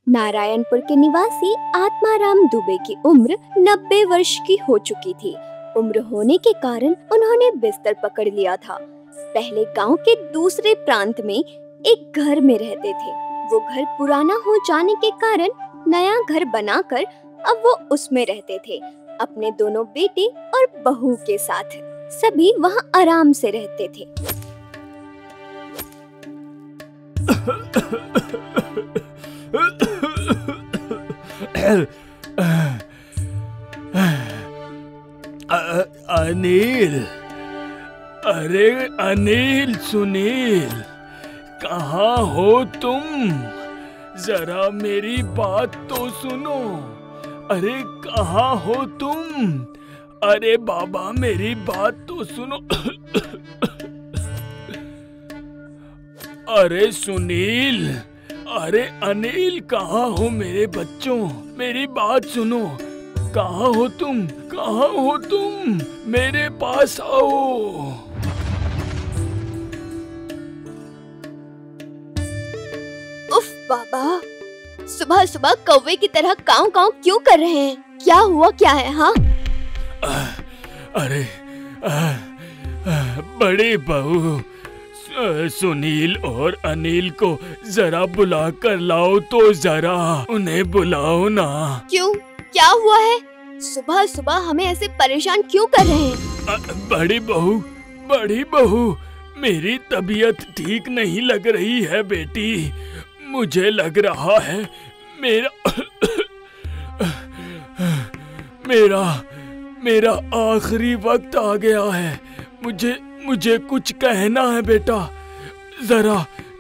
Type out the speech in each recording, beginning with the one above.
नारायणपुर के निवासी आत्माराम दुबे की उम्र 90 वर्ष की हो चुकी थी। उम्र होने के कारण उन्होंने बिस्तर पकड़ लिया था। पहले गांव के दूसरे प्रांत में एक घर में रहते थे। वो घर पुराना हो जाने के कारण नया घर बनाकर अब वो उसमें रहते थे, अपने दोनों बेटे और बहू के साथ। सभी वहाँ आराम से रहते थे। अनिल, अरे अनिल, सुनील, कहाँ हो तुम? जरा मेरी बात तो सुनो। अरे कहाँ हो तुम? अरे बाबा मेरी बात तो सुनो। अरे सुनील, अरे अनिल, कहाँ हो मेरे बच्चों? मेरी बात सुनो। कहाँ हो तुम? कहाँ हो तुम? मेरे पास आओ। उफ बाबा, सुबह सुबह कौवे की तरह काऊ काऊ क्यों कर रहे हैं? क्या हुआ, क्या है? हाँ, अरे बड़ी बहू, सुनील और अनिल को जरा बुला कर लाओ तो जरा। उन्हें बुलाओ ना। क्यों, क्या हुआ है? सुबह सुबह हमें ऐसे परेशान क्यों कर रहे हैं? बड़ी बहू, मेरी तबीयत ठीक नहीं लग रही है बेटी। मुझे लग रहा है मेरा आखिरी वक्त आ गया है। मुझे कुछ कहना है बेटा।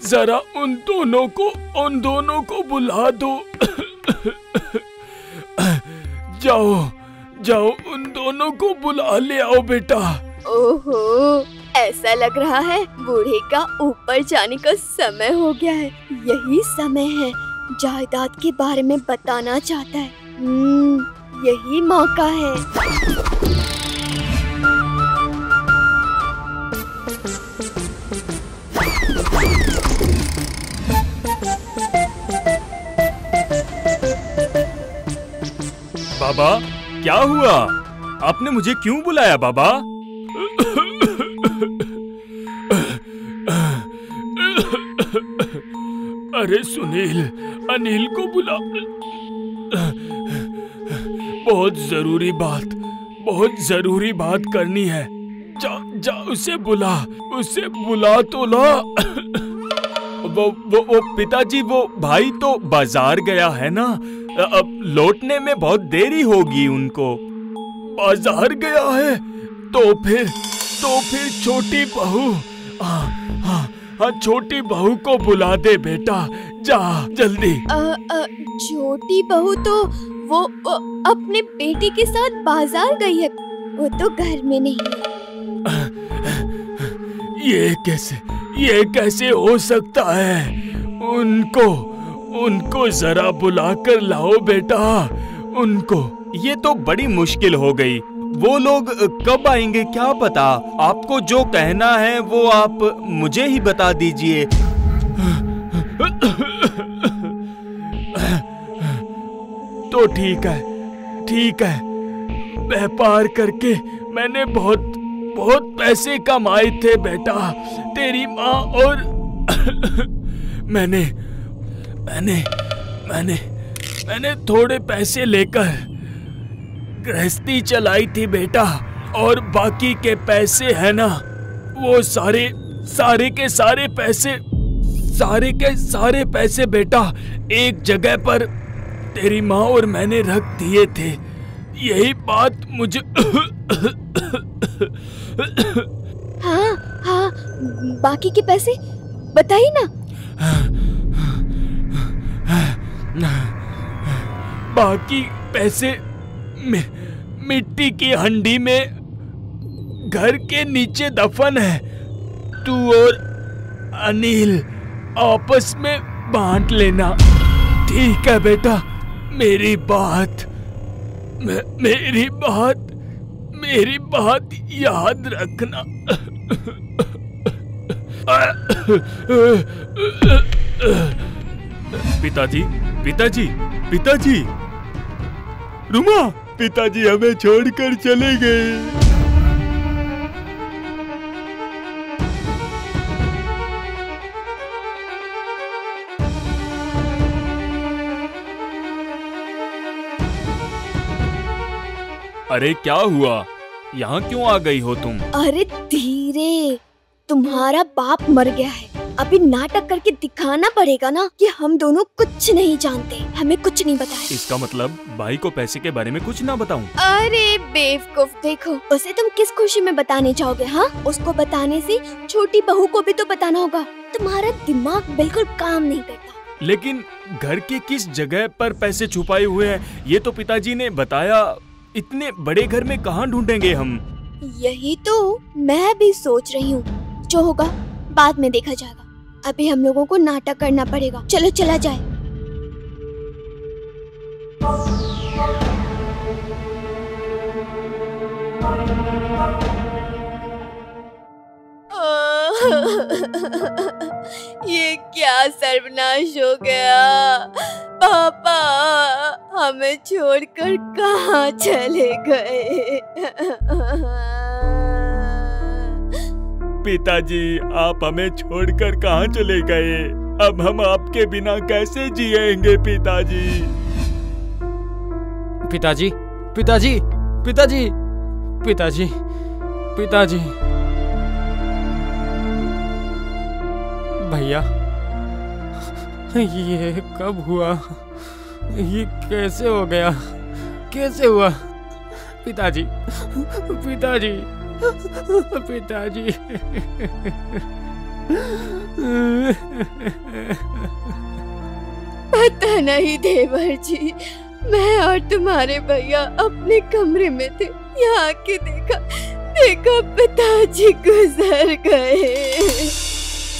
जरा उन दोनों को बुला दो। जाओ उन दोनों को बुला ले आओ बेटा। ओहो, ऐसा लग रहा है बूढ़े का ऊपर जाने का समय हो गया है। यही समय है, जायदाद के बारे में बताना चाहता है। यही मौका है। बाबा, क्या हुआ? आपने मुझे क्यों बुलाया बाबा? अरे सुनील, अनिल को बुला। बहुत जरूरी बात करनी है। जा उसे बुला तो ला। वो पिताजी, वो भाई तो बाजार गया है ना। अब लौटने में बहुत देरी होगी उनको। बाजार गया है तो फिर छोटी बहू, हाँ छोटी बहू को बुला दे बेटा। जा जल्दी। छोटी बहू तो वो अपने बेटे के साथ बाजार गई है। वो तो घर में नहीं है। ये कैसे हो सकता है? उनको जरा बुला कर लाओ बेटा। उनको। ये तो बड़ी मुश्किल हो गई। वो लोग कब आएंगे क्या पता। आपको जो कहना है वो आप मुझे ही बता दीजिए। तो ठीक है। व्यापार करके मैंने बहुत पैसे कमाए थे बेटा। तेरी माँ और मैंने थोड़े पैसे लेकर गृहस्थी चलाई थी बेटा। और बाकी के पैसे है ना, वो सारे पैसे बेटा एक जगह पर तेरी माँ और मैंने रख दिए थे। यही बात मुझे हाँ, बाकी के पैसे बताइए ना। बाकी पैसे मिट्टी की हंडी में घर के नीचे दफन है। तू और अनिल आपस में बांट लेना। ठीक है बेटा। मेरी बात याद रखना। पिताजी, पिताजी, पिताजी। रुमा, पिताजी हमें छोड़कर चले गए। अरे क्या हुआ? यहाँ क्यों आ गई हो तुम? अरे धीरे, तुम्हारा बाप मर गया है। अभी नाटक करके दिखाना पड़ेगा ना कि हम दोनों कुछ नहीं जानते, हमें कुछ नहीं बताया। इसका मतलब भाई को पैसे के बारे में कुछ ना बताऊं? अरे बेवकूफ, देखो उसे तुम किस खुशी में बताने चाहोगे? हाँ, उसको बताने से छोटी बहू को भी तो बताना होगा। तुम्हारा दिमाग बिल्कुल काम नहीं करता। लेकिन घर के किस जगह पर पैसे छुपाए हुए हैं ये तो पिताजी ने बताया। इतने बड़े घर में कहाँ ढूंढेंगे हम? यही तो मैं भी सोच रही हूँ। जो होगा बाद में देखा जाएगा। अभी हम लोगों को नाटक करना पड़ेगा। चलो चला जाए। ये क्या सर्वनाश हो गया? पापा हमें छोड़कर कहाँ चले गए? पिताजी, आप हमें छोड़कर कहाँ चले गए? अब हम आपके बिना कैसे जिएंगे पिताजी? पिताजी, पिताजी, पिताजी, पिताजी, पिताजी। भैया, ये कब हुआ? ये कैसे हो गया? कैसे हुआ? पिताजी, पिताजी, पिताजी। पता नहीं देवर जी, मैं और तुम्हारे भैया अपने कमरे में थे। यहाँ के देखा पिताजी गुजर गए।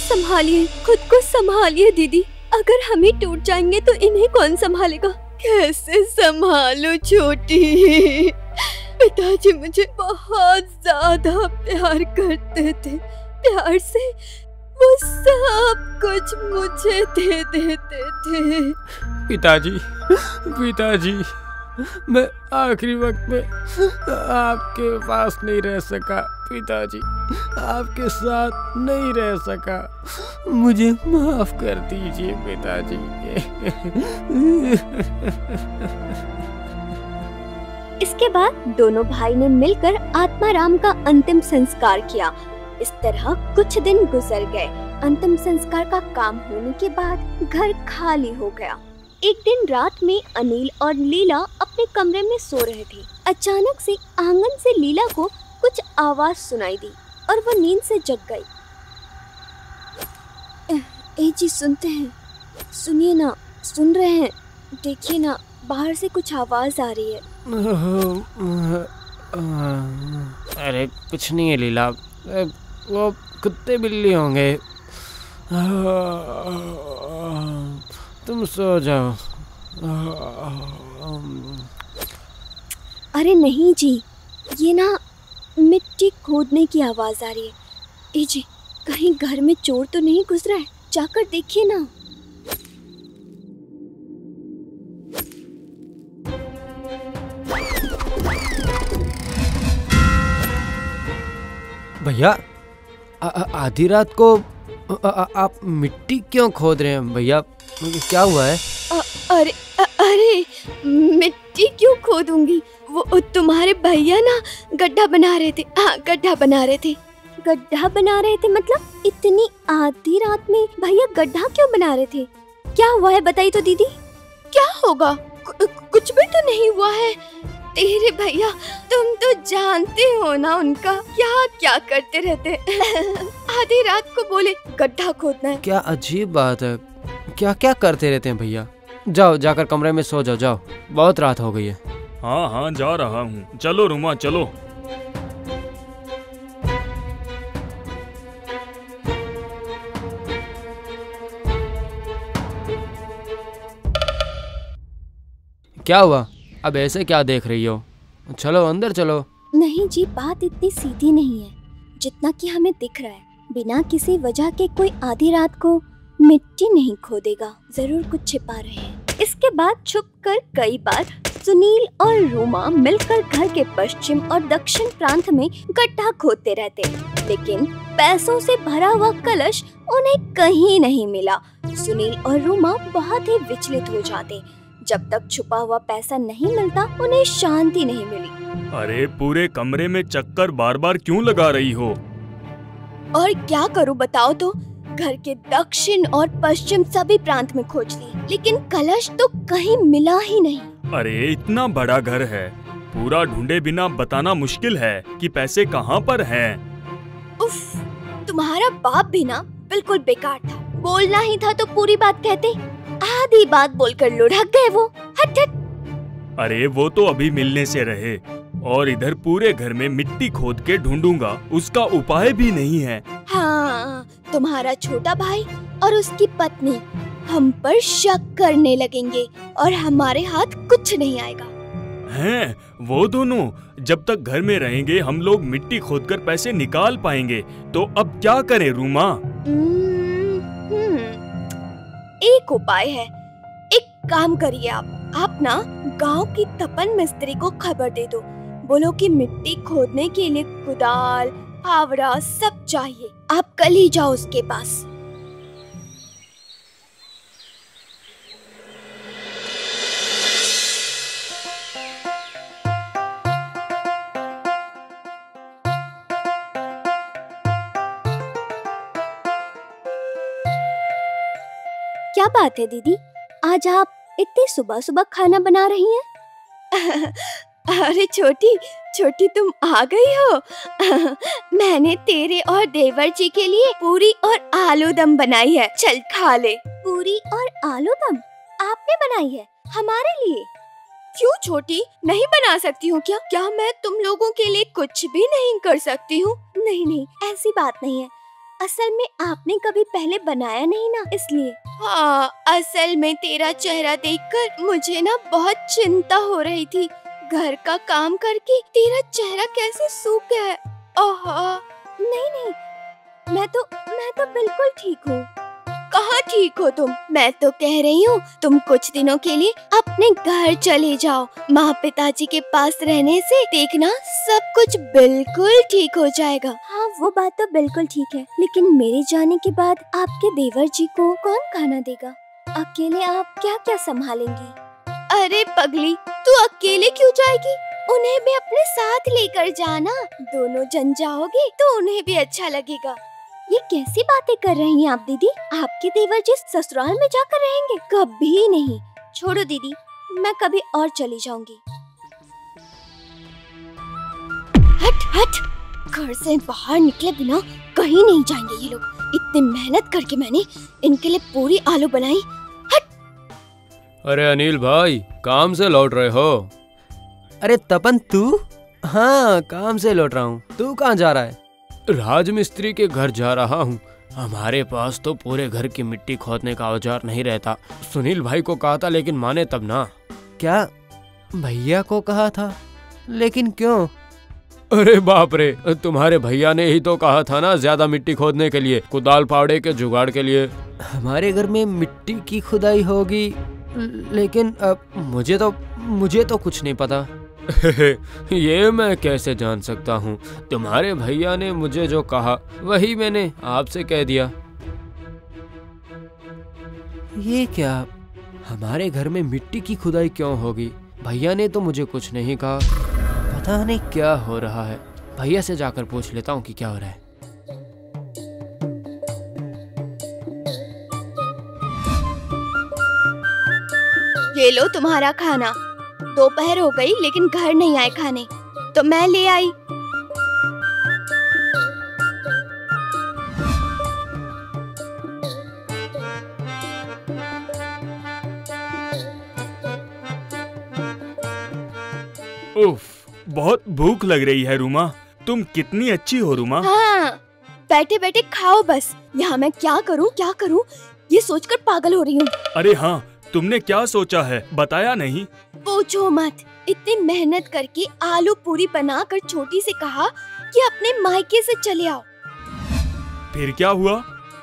संभालिए, खुद को संभालिए दीदी। अगर हम ही टूट जाएंगे तो इन्हें कौन संभालेगा? कैसे संभालूं छोटी? पिताजी मुझे बहुत ज्यादा प्यार करते थे। प्यार से वो सब कुछ मुझे दे देते थे। पिताजी, पिताजी, मैं आखिरी वक्त में आपके पास नहीं रह सका। पिताजी, आपके साथ नहीं रह सका। मुझे माफ कर दीजिए पिताजी। इसके बाद दोनों भाई ने मिलकर आत्माराम का अंतिम संस्कार किया। इस तरह कुछ दिन गुजर गए। अंतिम संस्कार का काम होने के बाद घर खाली हो गया। एक दिन रात में अनिल और लीला अपने कमरे में सो रहे थे। अचानक से आंगन से लीला को कुछ आवाज सुनाई दी और वो नींद से जग गई। ए जी, सुनते हैं? सुनिए ना, सुन रहे हैं? देखिए ना, बाहर से कुछ आवाज आ रही है। अरे कुछ नहीं है लीला, वो कुत्ते बिल्ली होंगे। तुम सो जाओ। अरे नहीं जी, ये ना मिट्टी खोदने की आवाज आ रही है। ए जी, कहीं घर में चोर तो नहीं घुस रहा है? जाकर देखिए ना। भैया, आधी रात को आप मिट्टी क्यों खोद रहे हैं भैया? क्या हुआ है? अरे मिट्टी क्यों खोदूंगी? वो तुम्हारे भैया ना गड्ढा बना रहे थे। हाँ, गड्ढा बना रहे थे। गड्ढा बना रहे थे मतलब इतनी आधी रात में भैया गड्ढा क्यों बना रहे थे? क्या हुआ है बताइए तो दीदी। क्या होगा? कुछ भी तो नहीं हुआ है। तेरे भैया, तुम तो जानते हो ना उनका क्या क्या करते रहते। आधी रात को बोले गड्ढा खोदना है। क्या अजीब बात है, क्या क्या करते रहते हैं भैया। जाओ, जाकर कमरे में सो जाओ। जाओ, बहुत रात हो गई है। हाँ हाँ, जा रहा हूँ। चलो रुमा, चलो। क्या हुआ? अब ऐसे क्या देख रही हो? चलो अंदर चलो। नहीं जी, बात इतनी सीधी नहीं है जितना कि हमें दिख रहा है। बिना किसी वजह के कोई आधी रात को मिट्टी नहीं खोदेगा, जरूर कुछ छिपा रहे हैं। इसके बाद छुपकर कई बार सुनील और रूमा मिलकर घर के पश्चिम और दक्षिण प्रांत में गड्ढा खोदते रहते, लेकिन पैसों से भरा हुआ कलश उन्हें कहीं नहीं मिला। सुनील और रूमा बहुत ही विचलित हो जाते। जब तक छुपा हुआ पैसा नहीं मिलता उन्हें शांति नहीं मिली। अरे पूरे कमरे में चक्कर बार बार क्यों लगा रही हो? और क्या करूं बताओ तो? घर के दक्षिण और पश्चिम सभी प्रांत में खोज लिए, लेकिन कलश तो कहीं मिला ही नहीं। अरे इतना बड़ा घर है, पूरा ढूंढे बिना बताना मुश्किल है कि पैसे कहाँ पर हैं। उफ, तुम्हारा बाप भी ना बिल्कुल बेकार था। बोलना ही था तो पूरी बात कहते, आधी बात बोलकर लुढ़क गए वो। हट हट। अरे वो तो अभी मिलने से रहे, और इधर पूरे घर में मिट्टी खोद के ढूंढूंगा, उसका उपाय भी नहीं है। हाँ, तुम्हारा छोटा भाई और उसकी पत्नी हम पर शक करने लगेंगे और हमारे हाथ कुछ नहीं आएगा। हैं, वो दोनों जब तक घर में रहेंगे हम लोग मिट्टी खोदकर पैसे निकाल पाएंगे। तो अब क्या करें रूमा? एक उपाय है। एक काम करिए आप ना गांव की तपन मिस्त्री को खबर दे दो। बोलो कि मिट्टी खोदने के लिए कुदाल, फावड़ा सब चाहिए। आप कल ही जाओ उसके पास। क्या बात है दीदी, आज आप इतनी सुबह सुबह खाना बना रही हैं? अरे छोटी तुम आ गई हो। मैंने तेरे और देवर जी के लिए पूरी और आलू दम बनाई है, चल खा ले। पूरी और आलू दम आपने बनाई है हमारे लिए? क्यों छोटी, नहीं बना सकती हूँ क्या? क्या मैं तुम लोगों के लिए कुछ भी नहीं कर सकती हूँ? नहीं, ऐसी बात नहीं है। असल में आपने कभी पहले बनाया नहीं ना, इसलिए। हाँ, असल में तेरा चेहरा देखकर मुझे ना बहुत चिंता हो रही थी। घर का काम करके तेरा चेहरा कैसे सूख गया है। ओह, नहीं, मैं तो बिल्कुल ठीक हूँ। कहाँ ठीक हो तुम? मैं तो कह रही हूँ तुम कुछ दिनों के लिए अपने घर चले जाओ। माँ पिताजी के पास रहने से देखना सब कुछ बिल्कुल ठीक हो जाएगा। हाँ, वो बात तो बिल्कुल ठीक है, लेकिन मेरे जाने के बाद आपके देवर जी को कौन खाना देगा? अकेले आप क्या क्या संभालेंगी? अरे पगली, तू अकेले क्यों जाएगी? उन्हें भी अपने साथ लेकर जाना। दोनों जन जाओगे तो उन्हें भी अच्छा लगेगा। ये कैसी बातें कर रही हैं आप दीदी? आपके देवर जी ससुराल में जाकर रहेंगे? कभी नहीं। छोड़ो दीदी, मैं कभी और चली जाऊंगी। हट, घर से बाहर निकले बिना कहीं नहीं जाएंगे ये लोग। इतनी मेहनत करके मैंने इनके लिए पूरी आलू बनाई। हट। अरे अनिल भाई, काम से लौट रहे हो? अरे तपन तू? हाँ, काम से लौट रहा हूँ। तू कहाँ जा रहा है? राजमिस्त्री के घर जा रहा हूँ। हमारे पास तो पूरे घर की मिट्टी खोदने का औजार नहीं रहता। सुनील भाई को कहा था लेकिन माने तब ना। क्या भैया को कहा था? लेकिन क्यों? अरे बाप रे, तुम्हारे भैया ने ही तो कहा था ना, ज्यादा मिट्टी खोदने के लिए, कुदाल फावड़े के जुगाड़ के लिए। हमारे घर में मिट्टी की खुदाई होगी, लेकिन मुझे तो कुछ नहीं पता। ये मैं कैसे जान सकता हूँ? तुम्हारे भैया ने मुझे जो कहा वही मैंने आपसे कह दिया। ये क्या? हमारे घर में मिट्टी की खुदाई क्यों होगी? भैया ने तो मुझे कुछ नहीं कहा। पता नहीं क्या हो रहा है। भैया से जाकर पूछ लेता हूँ कि क्या हो रहा है। ये लो तुम्हारा खाना। दोपहर हो गई लेकिन घर नहीं आए खाने, तो मैं ले आई। उफ, बहुत भूख लग रही है रूमा। तुम कितनी अच्छी हो रूमा। हाँ, बैठे बैठे खाओ बस। यहाँ मैं क्या करूँ ये सोचकर पागल हो रही हूँ। अरे हाँ, तुमने क्या सोचा है बताया नहीं? पूछो मत। इतनी मेहनत करके आलू पूरी बनाकर छोटी से कहा कि अपने मायके से चले आओ। फिर क्या हुआ?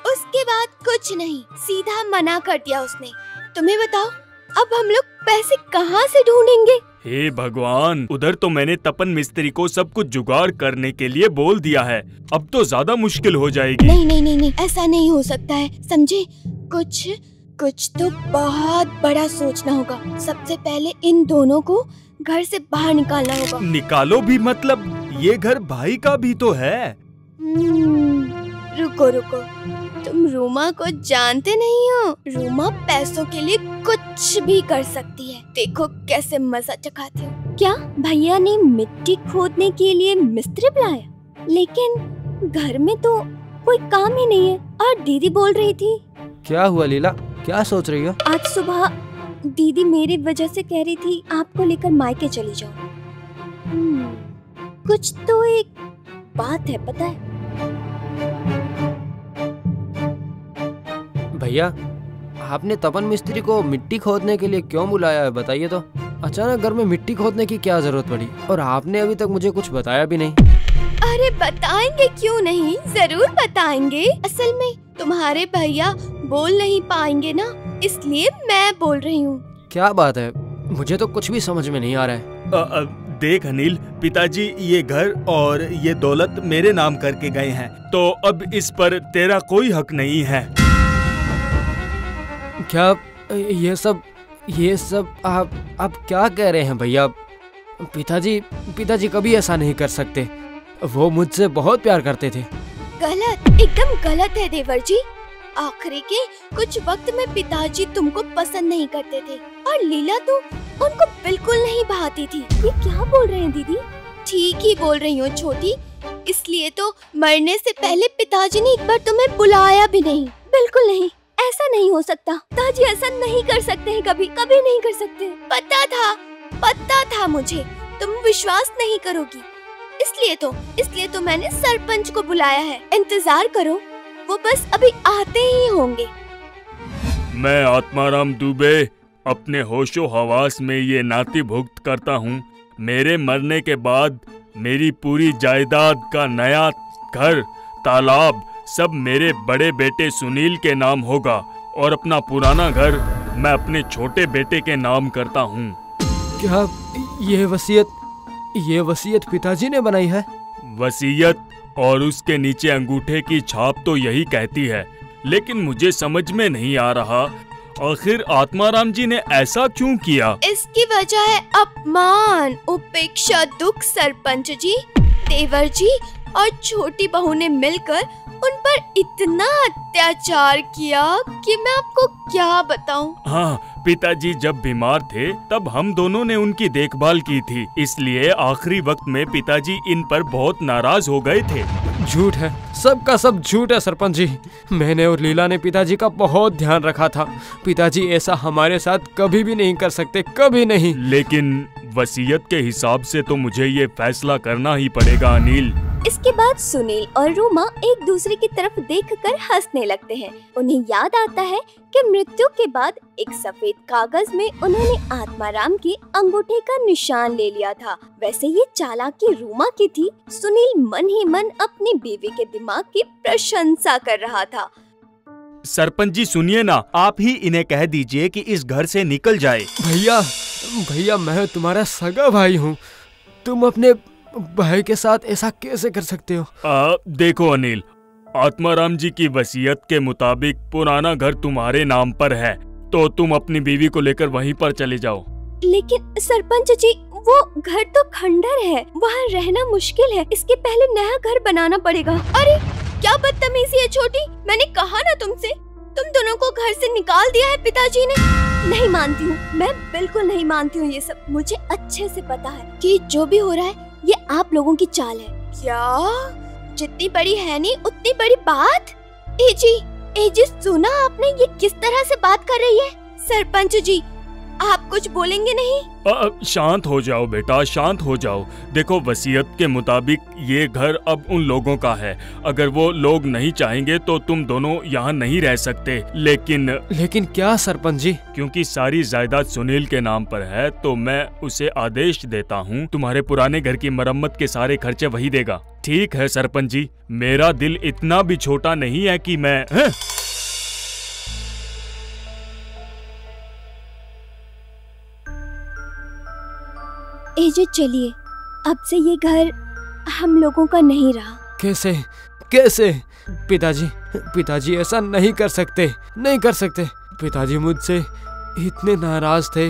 उस उसके बाद कुछ नहीं, सीधा मना कर दिया उसने। तुम्हें बताओ, अब हम लोग पैसे कहाँ से ढूंढेंगे? हे भगवान, उधर तो मैंने तपन मिस्त्री को सब कुछ जुगाड़ करने के लिए बोल दिया है, अब तो ज्यादा मुश्किल हो जाएगी। नहीं नहीं नहीं नहीं, ऐसा नहीं हो सकता है, समझे? कुछ तो बहुत बड़ा सोचना होगा। सबसे पहले इन दोनों को घर से बाहर निकालना होगा। निकालो भी मतलब? ये घर भाई का भी तो है। रुको रुको, तुम रूमा को जानते नहीं हो। रूमा पैसों के लिए कुछ भी कर सकती है। देखो कैसे मजा चखाती हूँ। क्या भैया ने मिट्टी खोदने के लिए मिस्त्री बुलाया? लेकिन घर में तो कोई काम ही नहीं है। और दीदी बोल रही थी। क्या हुआ लीला, क्या सोच रही हो? आज सुबह दीदी मेरी वजह से कह रही थी आपको लेकर मायके चली जाओ। कुछ तो एक बात है, पता है? भैया, आपने तपन मिस्त्री को मिट्टी खोदने के लिए क्यों बुलाया है, बताइए तो। अचानक घर में मिट्टी खोदने की क्या जरूरत पड़ी? और आपने अभी तक मुझे कुछ बताया भी नहीं। अरे बताएंगे क्यों नहीं, जरूर बताएंगे। असल में तुम्हारे भैया बोल नहीं पाएंगे ना, इसलिए मैं बोल रही हूँ। क्या बात है, मुझे तो कुछ भी समझ में नहीं आ रहा है। देख अनिल, पिताजी ये घर और ये दौलत मेरे नाम करके गए हैं, तो अब इस पर तेरा कोई हक नहीं है। क्या ये सब आप क्या कह रहे हैं भैया? पिताजी कभी ऐसा नहीं कर सकते। वो मुझसे बहुत प्यार करते थे। गलत, एकदम गलत है देवर जी। आखिरी के कुछ वक्त में पिताजी तुमको पसंद नहीं करते थे और लीला तो उनको बिल्कुल नहीं भाती थी। ये क्या बोल रहे हैं दीदी? ठीक ही बोल रही हूँ छोटी, इसलिए तो मरने से पहले पिताजी ने एक बार तुम्हें बुलाया भी नहीं। बिल्कुल नहीं, ऐसा नहीं हो सकता। पिताजी ऐसा नहीं कर सकते हैं, कभी नहीं कर सकते। पता था मुझे, तुम विश्वास नहीं करोगी, इसलिए तो मैंने सरपंच को बुलाया है। इंतजार करो, वो बस अभी आते ही होंगे। मैं आत्माराम दुबे अपने होशो हवास में ये नाती भुगत करता हूँ। मेरे मरने के बाद मेरी पूरी जायदाद का नया घर, तालाब सब मेरे बड़े बेटे सुनील के नाम होगा और अपना पुराना घर मैं अपने छोटे बेटे के नाम करता हूँ। क्या ये वसीयत पिताजी ने बनाई है? वसीयत और उसके नीचे अंगूठे की छाप तो यही कहती है, लेकिन मुझे समझ में नहीं आ रहा आखिर आत्माराम जी ने ऐसा क्यों किया। इसकी वजह है अपमान, उपेक्षा, दुख। सरपंच जी, देवर जी और छोटी बहू ने मिलकर उन पर इतना अत्याचार किया कि मैं आपको क्या बताऊं। हाँ, पिताजी जब बीमार थे तब हम दोनों ने उनकी देखभाल की थी, इसलिए आखिरी वक्त में पिताजी इन पर बहुत नाराज हो गए थे। झूठ है, सबका सब झूठ है सरपंच जी। मैंने और लीला ने पिताजी का बहुत ध्यान रखा था। पिताजी ऐसा हमारे साथ कभी भी नहीं कर सकते, कभी नहीं। लेकिन वसीयत के हिसाब से तो मुझे ये फैसला करना ही पड़ेगा अनिल। इसके बाद सुनील और रूमा एक दूसरे की तरफ देखकर हंसने लगते हैं। उन्हें याद आता है कि मृत्यु के बाद एक सफेद कागज में उन्होंने आत्माराम के अंगूठे का निशान ले लिया था। वैसे ये चालाकी रूमा की थी। सुनील मन ही मन अपनी बीवी के दिमाग की प्रशंसा कर रहा था। सरपंच जी सुनिए ना, आप ही इन्हें कह दीजिए कि इस घर से निकल जाए। भैया मैं तुम्हारा सगा भाई हूँ, तुम अपने भाई के साथ ऐसा कैसे कर सकते हो? देखो अनिल, आत्माराम जी की वसीयत के मुताबिक पुराना घर तुम्हारे नाम पर है, तो तुम अपनी बीवी को लेकर वहीं पर चले जाओ। लेकिन सरपंच जी, वो घर तो खंडर है, वहाँ रहना मुश्किल है। इसके पहले नया घर बनाना पड़ेगा। अरे क्या बदतमीजी है छोटी, मैंने कहा ना तुमसे, तुम दोनों को घर से निकाल दिया है पिताजी ने। नहीं मानती हूँ, मैं बिल्कुल नहीं मानती हूँ ये सब। मुझे अच्छे से पता है कि जो भी हो रहा है ये आप लोगों की चाल है। क्या? जितनी बड़ी है नहीं उतनी बड़ी बात। ए जी सुना आपने, ये किस तरह से बात कर रही है? सरपंच जी, आप कुछ बोलेंगे नहीं? शांत हो जाओ बेटा, शांत हो जाओ। देखो, वसीयत के मुताबिक ये घर अब उन लोगों का है। अगर वो लोग नहीं चाहेंगे तो तुम दोनों यहाँ नहीं रह सकते। लेकिन क्या सरपंच जी? क्योंकि सारी जायदाद सुनील के नाम पर है, तो मैं उसे आदेश देता हूँ तुम्हारे पुराने घर की मरम्मत के सारे खर्चे वही देगा। ठीक है सरपंच जी, मेरा दिल इतना भी छोटा नहीं है कि मैं एजे चलिए, अब से ये घर हम लोगों का नहीं रहा। कैसे कैसे? पिताजी ऐसा नहीं कर सकते, नहीं कर सकते। पिताजी मुझसे इतने नाराज थे,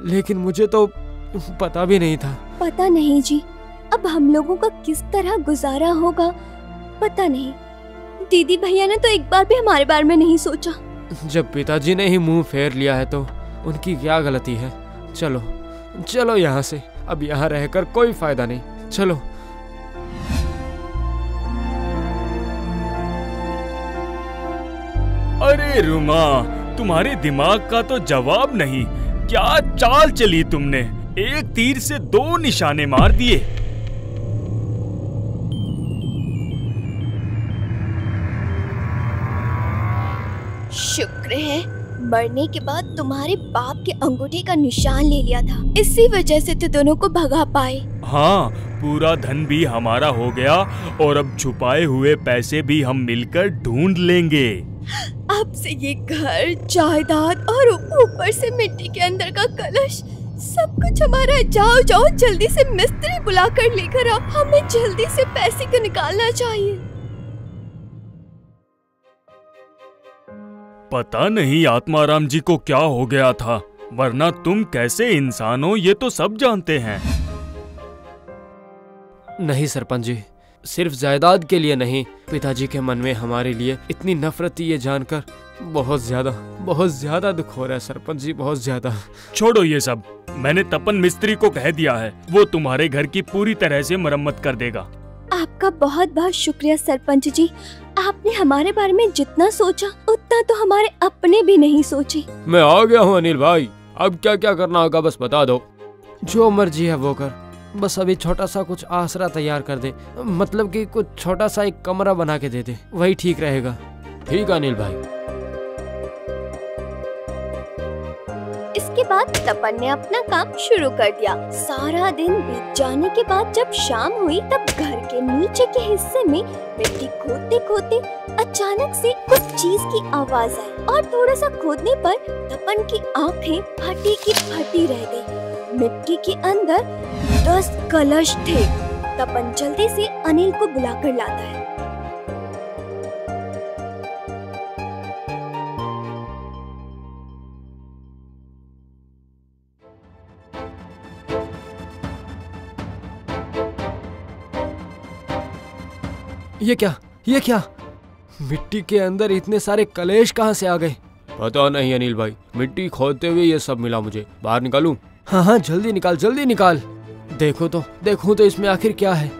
लेकिन मुझे तो पता भी नहीं था। पता नहीं जी, अब हम लोगों का किस तरह गुजारा होगा पता नहीं। दीदी भैया ने तो एक बार भी हमारे बारे में नहीं सोचा। जब पिताजी ने ही मुंह फेर लिया है तो उनकी क्या गलती है? चलो चलो यहाँ से, अब यहाँ रहकर कोई फायदा नहीं, चलो। अरे रुमा, तुम्हारे दिमाग का तो जवाब नहीं। क्या चाल चली तुमने, एक तीर से 2 निशाने मार दिए। शुक्र है मरने के बाद तुम्हारे बाप के अंगूठे का निशान ले लिया था, इसी वजह से तो दोनों को भगा पाए। हाँ, पूरा धन भी हमारा हो गया और अब छुपाए हुए पैसे भी हम मिलकर ढूंढ लेंगे। अब से ये घर, जायदाद और ऊपर से मिट्टी के अंदर का कलश, सब कुछ हमारा। जाओ जाओ, जल्दी से मिस्त्री बुलाकर लेकर आओ, हमें जल्दी से पैसे को निकालना चाहिए। पता नहीं आत्माराम जी को क्या हो गया था, वरना तुम कैसे इंसान हो ये तो सब जानते हैं। नहीं सरपंच जी, सिर्फ जायदाद के लिए नहीं, पिताजी के मन में हमारे लिए इतनी नफरत थी, ये जानकर बहुत ज्यादा दुख हो रहा है सरपंच जी, बहुत ज्यादा। छोड़ो ये सब, मैंने तपन मिस्त्री को कह दिया है, वो तुम्हारे घर की पूरी तरह से मरम्मत कर देगा। आपका बहुत बहुत शुक्रिया सरपंच जी, आपने हमारे बारे में जितना सोचा उतना तो हमारे अपने भी नहीं सोचे। मैं आ गया हूँ अनिल भाई, अब क्या क्या करना होगा बस बता दो। जो मर्जी है वो कर, बस अभी छोटा सा कुछ आसरा तैयार कर दे, मतलब कि कुछ छोटा सा एक कमरा बना के दे दे, वही ठीक रहेगा। ठीक है अनिल भाई। इसके बाद तपन ने अपना काम शुरू कर दिया। सारा दिन बीत जाने के बाद जब शाम हुई तब घर के नीचे के हिस्से में मिट्टी खोदते खोदते अचानक से कुछ चीज की आवाज आई और थोड़ा सा खोदने पर तपन की आंखें फटी की फटी रह गई। मिट्टी के अंदर 10 कलश थे। तपन जल्दी से अनिल को बुलाकर लाता है। ये क्या? मिट्टी के अंदर इतने सारे कलेश कहाँ से आ गए? पता नहीं अनिल भाई, मिट्टी खोदते हुए ये सब मिला मुझे। बाहर निकालूं? हाँ, जल्दी निकाल। देखो तो इसमें आखिर क्या है।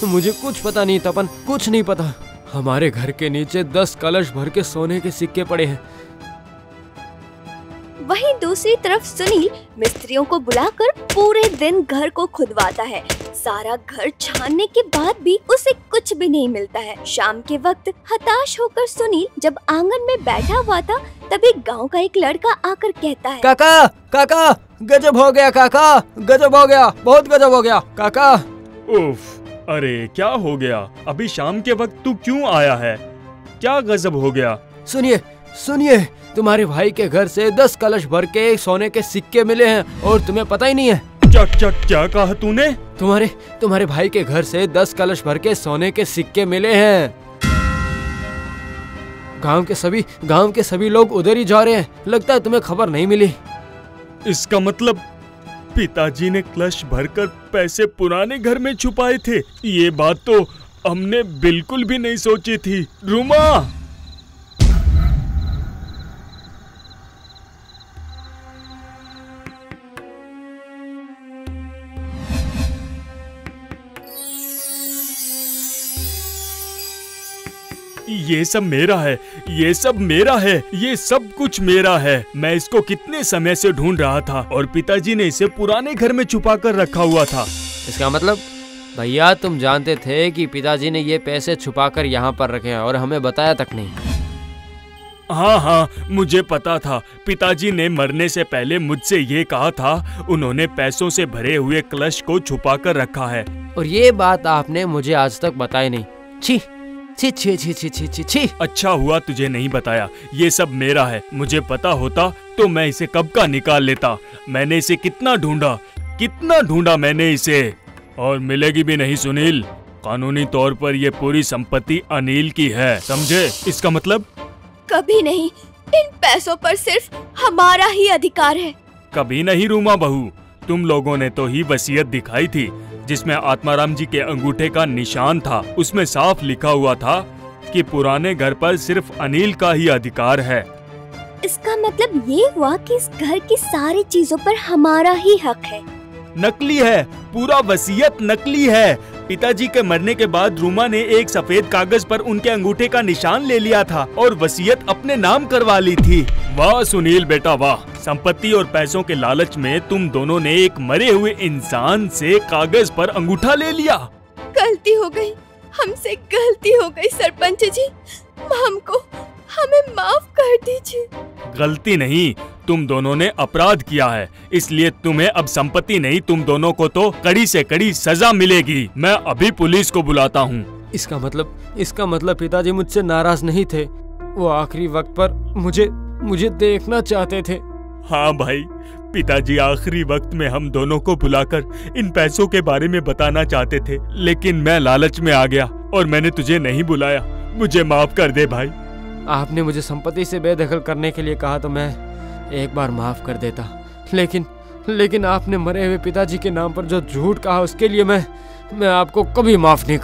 मुझे कुछ पता नहीं तपन, कुछ नहीं पता। हमारे घर के नीचे 10 कलश भर के सोने के सिक्के पड़े हैं। वहीं दूसरी तरफ सुनील मिस्त्रियों को बुलाकर पूरे दिन घर को खुदवाता है। सारा घर छानने के बाद भी उसे कुछ भी नहीं मिलता है। शाम के वक्त हताश होकर सुनील जब आंगन में बैठा हुआ था तभी गांव का एक लड़का आकर कहता है, काका, गजब हो गया काका, गजब हो गया, बहुत गजब हो गया काका। उफ, अरे क्या हो गया? अभी शाम के वक्त तू क्यों आया है? क्या गजब हो गया? सुनिए, तुम्हारे भाई के घर से 10 कलश भर के सोने के सिक्के मिले हैं और तुम्हें पता ही नहीं है। क्या कहा तूने? तुम्हारे भाई के घर से 10 कलश भर के सोने के सिक्के मिले हैं। गांव के सभी लोग उधर ही जा रहे हैं। लगता है तुम्हें खबर नहीं मिली। इसका मतलब पिताजी ने कलश भरकर पैसे पुराने घर में छुपाए थे। ये बात तो हमने बिल्कुल भी नहीं सोची थी। रुमा, ये सब मेरा है, ये सब कुछ मेरा है। मैं इसको कितने समय से ढूंढ रहा था और पिताजी ने इसे पुराने घर में छुपा कर रखा हुआ था। इसका मतलब भैया तुम जानते थे कि पिताजी ने ये पैसे छुपाकर यहाँ पर रखे हैं और हमें बताया तक नहीं। हाँ हाँ, मुझे पता था। पिताजी ने मरने से पहले मुझसे ये कहा था। उन्होंने पैसों से भरे हुए कलश को छुपा कर रखा है। और ये बात आपने मुझे आज तक बताई नहीं। छी छी छी छी छी छी छी छी। अच्छा हुआ तुझे नहीं बताया। ये सब मेरा है। मुझे पता होता तो मैं इसे कब का निकाल लेता। मैंने इसे कितना ढूंढा मैंने इसे, और मिलेगी भी नहीं सुनील। कानूनी तौर पर ये पूरी संपत्ति अनिल की है, समझे? इसका मतलब कभी नहीं, इन पैसों पर सिर्फ हमारा ही अधिकार है। कभी नहीं रूमा बहू, तुम लोगों ने तो ही वसीयत दिखाई थी जिसमें आत्माराम जी के अंगूठे का निशान था। उसमें साफ लिखा हुआ था कि पुराने घर पर सिर्फ अनिल का ही अधिकार है। इसका मतलब ये हुआ कि इस घर की सारी चीजों पर हमारा ही हक है। नकली है, पूरा वसीयत नकली है। पिताजी के मरने के बाद रूमा ने एक सफेद कागज पर उनके अंगूठे का निशान ले लिया था और वसीयत अपने नाम करवा ली थी। वाह सुनील बेटा वाह, संपत्ति और पैसों के लालच में तुम दोनों ने एक मरे हुए इंसान से कागज पर अंगूठा ले लिया। गलती हो गई, हमसे गलती हो गई सरपंच जी, हमें माफ कर दीजिए। गलती नहीं, तुम दोनों ने अपराध किया है, इसलिए तुम्हें अब संपत्ति नहीं, तुम दोनों को तो कड़ी से कड़ी सजा मिलेगी। मैं अभी पुलिस को बुलाता हूँ। इसका मतलब पिताजी मुझसे नाराज नहीं थे। वो आखिरी वक्त पर मुझे देखना चाहते थे। हाँ भाई, पिताजी आखिरी वक्त में हम दोनों को बुलाकर इन पैसों के बारे में बताना चाहते थे, लेकिन मैं लालच में आ गया और मैंने तुझे नहीं बुलाया। मुझे माफ कर दे भाई। आपने मुझे संपत्ति से बेदखल करने के लिए कहा तो मैं एक बार माफ कर देता, लेकिन आपने मरे हुए पिताजी के नाम पर जो झूठ कहा उसके लिए मैं आपको कभी माफ नहीं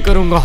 करूंगा।